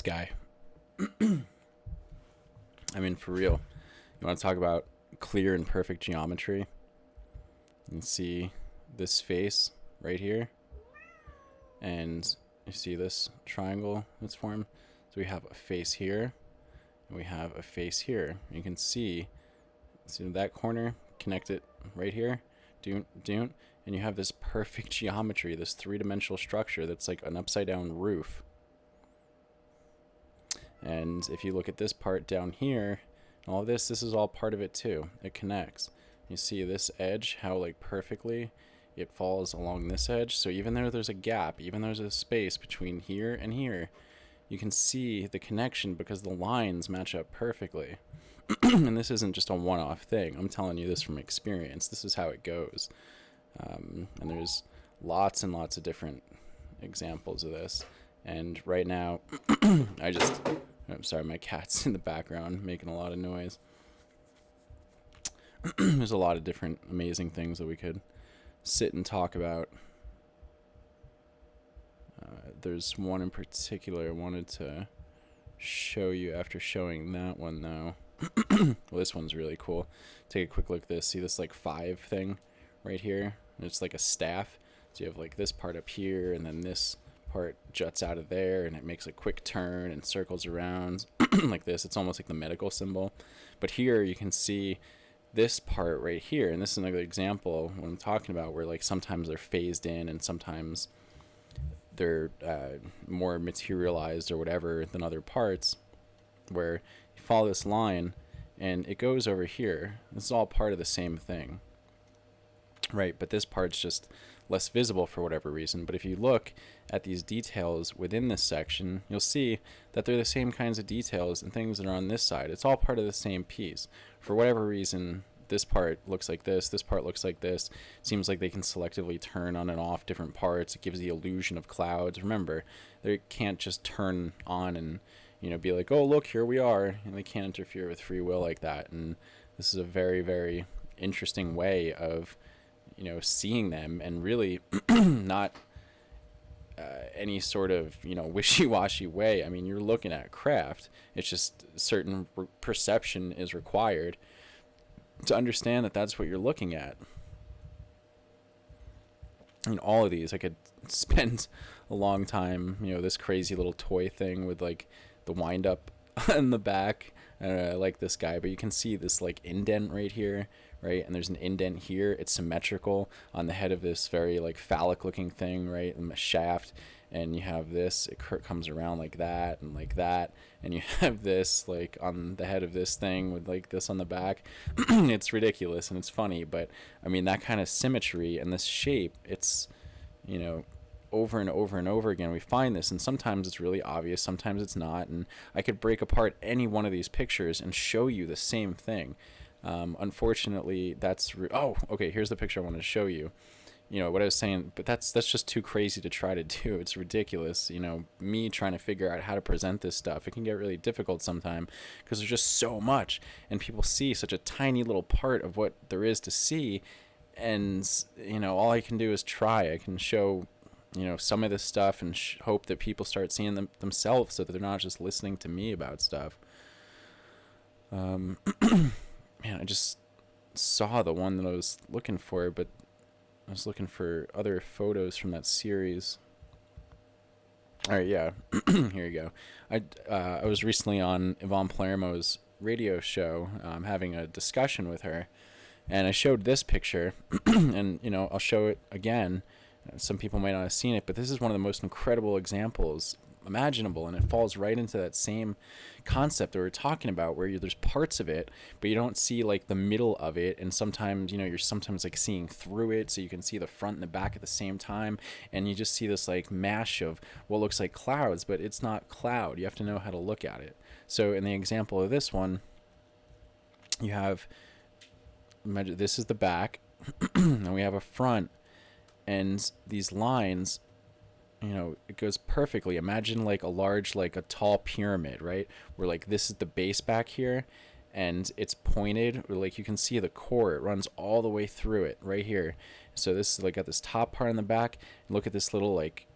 guy. I mean, for real. You want to talk about clear and perfect geometry? You can see this face right here, and you see this triangle that's formed. So we have a face here, and we have a face here. You can see that corner, connect it right here, and you have this perfect geometry, this three-dimensional structure that's like an upside-down roof. And if you look at this part down here, all of this is all part of it too. It connects. You see this edge, how like perfectly it falls along this edge. So even though there's a gap, even though there's a space between here and here, you can see the connection because the lines match up perfectly. And this isn't just a one-off thing. I'm telling you this from experience. This is how it goes. And there's lots and lots of different examples of this. And right now, I'm sorry, my cat's in the background making a lot of noise. There's a lot of different amazing things that we could sit and talk about. There's one in particular I wanted to show you after showing that one, though. Well, this one's really cool. Take a quick look at this. See this like 5 thing right here? It's like a staff. So you have like this part up here, and then this part juts out of there, and it makes a quick turn and circles around like this. It's almost like the medical symbol. But here you can see this part right here, and this is another example what I'm talking about, where like sometimes they're phased in and sometimes they're more materialized or whatever than other parts, where you follow this line and it goes over here. This is all part of the same thing, right? But this part's just less visible for whatever reason. But if you look at these details within this section, you'll see that they're the same kinds of details and things that are on this side. It's all part of the same piece. For whatever reason, this part looks like this part looks like this. It seems like they can selectively turn on and off different parts. It gives the illusion of clouds. Remember, they can't just turn on and, you know, be like, oh, look, here we are. And they can't interfere with free will like that. And this is a very, very interesting way of, you know, seeing them, and really not any sort of, you know, wishy-washy way. I mean, you're looking at craft. It's just certain perception is required to understand that that's what you're looking at. And all of these, I could spend a long time, you know, this crazy little toy thing with like the wind up in the back. I like this guy, but you can see this like indent right here, right? And there's an indent here. It's symmetrical on the head of this very like phallic looking thing, right? And the shaft. And you have this, it comes around like that and like that. And you have this like on the head of this thing with like this on the back. It's ridiculous and it's funny, but I mean, that kind of symmetry and this shape, it's, you know, over and over and over again we find this, and sometimes it's really obvious, sometimes it's not. And I could break apart any one of these pictures and show you the same thing. Unfortunately, that's oh, okay, here's the picture I wanted to show you. You know what I was saying, but that's just too crazy to try to do. It's ridiculous. You know, me trying to figure out how to present this stuff, it can get really difficult sometimes because there's just so much, and people see such a tiny little part of what there is to see. And you know, all I can do is try. I can show, you know, some of this stuff and hope that people start seeing them themselves, so that they're not just listening to me about stuff. Man, I just saw the one that I was looking for, but I was looking for other photos from that series. All right, yeah, here you go. I was recently on Yvonne Palermo's radio show, having a discussion with her, and I showed this picture, and you know, I'll show it again. Some people might not have seen it, but this is one of the most incredible examples imaginable, and it falls right into that same concept that we're talking about, where there's parts of it, but you don't see like the middle of it, and sometimes, you know, you're sometimes like seeing through it, so you can see the front and the back at the same time, and you just see this like mash of what looks like clouds, but it's not cloud. You have to know how to look at it. So in the example of this one, you have, imagine this is the back, and we have a front, and these lines, you know, it goes perfectly. Imagine like a large, like a tall pyramid, right? Where like this is the base back here, and it's pointed, or like you can see the core, it runs all the way through it right here. So this is like at this top part in the back, and look at this little like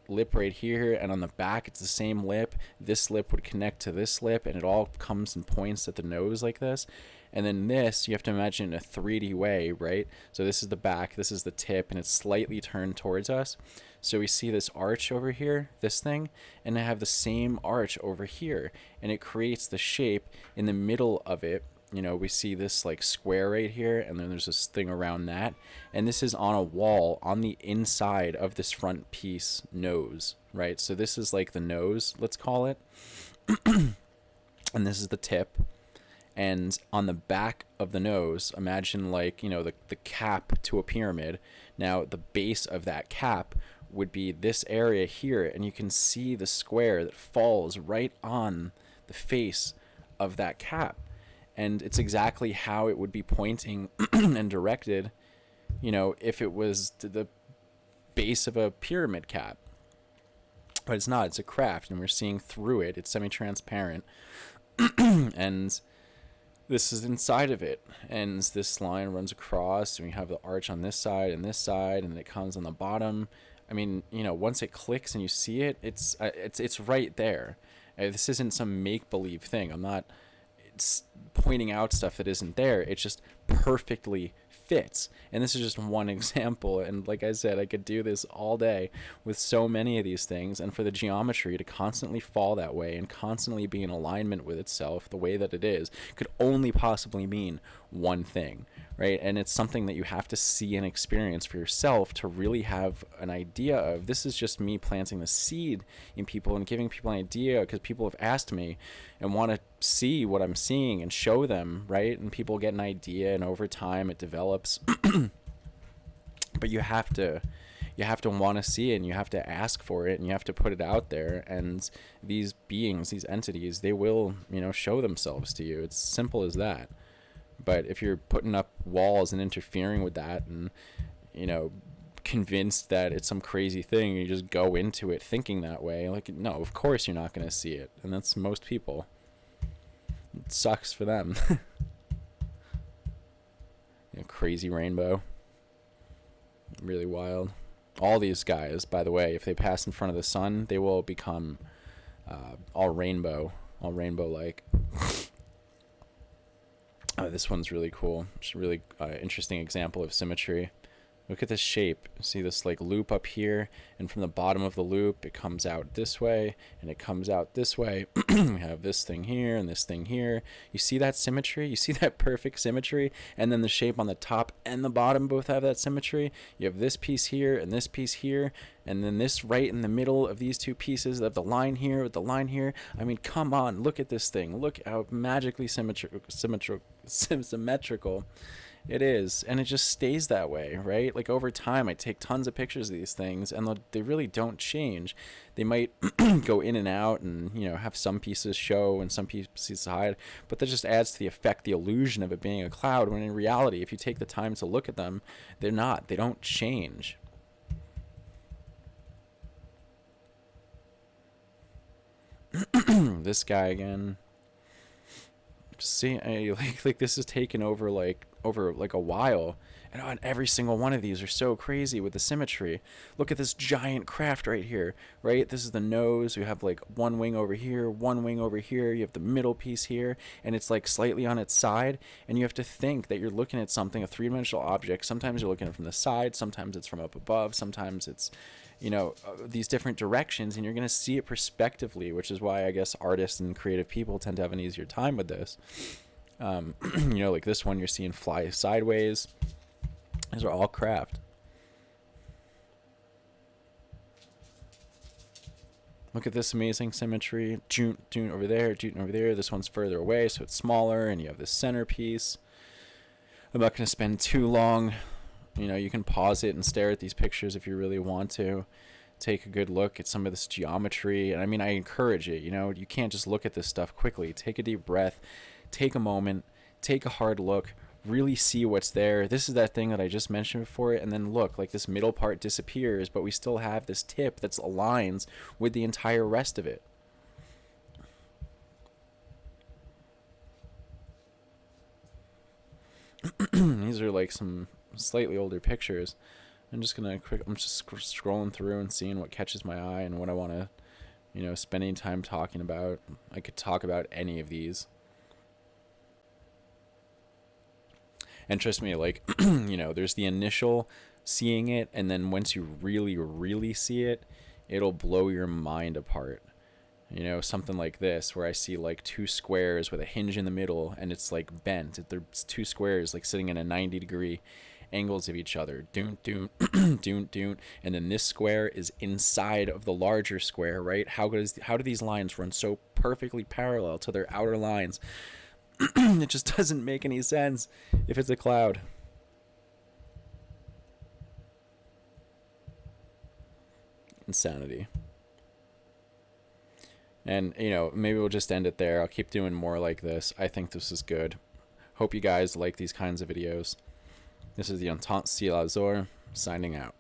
lip right here, and on the back it's the same lip. This lip would connect to this lip, and it all comes and points at the nose like this. And then this, you have to imagine in a 3D way, right? So this is the back, this is the tip, and it's slightly turned towards us. So we see this arch over here, this thing, and I have the same arch over here, and it creates the shape in the middle of it. You know, we see this like square right here, and then there's this thing around that, and this is on a wall on the inside of this front piece nose, right? So this is like the nose, let's call it, and this is the tip. And on the back of the nose, imagine like, you know, the cap to a pyramid. Now the base of that cap would be this area here, and you can see the square that falls right on the face of that cap. And it's exactly how it would be pointing and directed, you know, if it was to the base of a pyramid cap. But it's not, it's a craft, and we're seeing through it. It's semi-transparent. And this is inside of it, and this line runs across, and we have the arch on this side, and then it comes on the bottom. I mean, you know, once it clicks and you see it, it's right there. This isn't some make-believe thing. I'm not pointing out stuff that isn't there. It just perfectly fits. And this is just one example, and like I said, I could do this all day with so many of these things. And for the geometry to constantly fall that way and constantly be in alignment with itself the way that it is could only possibly mean one thing, right? And it's something that you have to see and experience for yourself to really have an idea of. This is just me planting the seed in people and giving people an idea, because people have asked me and want to see what I'm seeing and show them, right? And people get an idea, and over time it develops. But you have to want to see it, and you have to ask for it, and you have to put it out there. And these beings, these entities, they will, you know, show themselves to you. It's simple as that. But if you're putting up walls and interfering with that, and, you know, convinced that it's some crazy thing, you just go into it thinking that way, like, no, of course you're not going to see it. And that's most people. It sucks for them. You know, crazy rainbow. Really wild. All these guys, by the way, if they pass in front of the sun, they will become all rainbow like. This one's really cool. It's a really interesting example of symmetry. Look at this shape. See this like loop up here, and from the bottom of the loop it comes out this way, and it comes out this way. We have this thing here and this thing here. You see that symmetry? You see that perfect symmetry? And then the shape on the top and the bottom both have that symmetry. You have this piece here and this piece here, and then this right in the middle of these two pieces of the line here with the line here. I mean, come on, look at this thing. Look how magically symmetrical it is, and it just stays that way, right? Like over time, I take tons of pictures of these things, and they really don't change. They might go in and out, and, you know, have some pieces show and some pieces hide, but that just adds to the effect, the illusion of it being a cloud, when in reality, if you take the time to look at them, they're not. They don't change. This guy again. See, like this is taken over like a while, and on every single one of these are so crazy with the symmetry. Look at this giant craft right here, right? This is the nose. You have like one wing over here, one wing over here. You have the middle piece here, and it's like slightly on its side, and you have to think that you're looking at something, a three-dimensional object. Sometimes you're looking at it from the side, sometimes it's from up above, sometimes it's, you know, these different directions, and you're going to see it perspectively, which is why I guess artists and creative people tend to have an easier time with this. You know, like this one you're seeing fly sideways. These are all craft. Look at this amazing symmetry. June over there, June over there. This one's further away, so it's smaller, and you have this centerpiece. I'm not going to spend too long. You know, you can pause it and stare at these pictures if you really want to. Take a good look at some of this geometry. And I mean, I encourage it. You know, you can't just look at this stuff quickly. Take a deep breath. Take a moment. Take a hard look. Really see what's there. This is that thing that I just mentioned before. And then look, like this middle part disappears, but we still have this tip that aligns with the entire rest of it. These are like some slightly older pictures, I'm just scrolling through and seeing what catches my eye and what I want to, spend any time talking about. I could talk about any of these. And trust me, like, there's the initial seeing it, and then once you really, really see it, it'll blow your mind apart. Something like this, where I see like two squares with a hinge in the middle, and it's like bent. There's two squares like sitting in a 90-degree angles of each other. Doon, doon, doon, doon. And then this square is inside of the larger square, right? How do these lines run so perfectly parallel to their outer lines? It just doesn't make any sense if it's a cloud. Insanity. And, maybe we'll just end it there. I'll keep doing more like this. I think this is good. Hope you guys like these kinds of videos. This is the Entente Ciel Azur, signing out.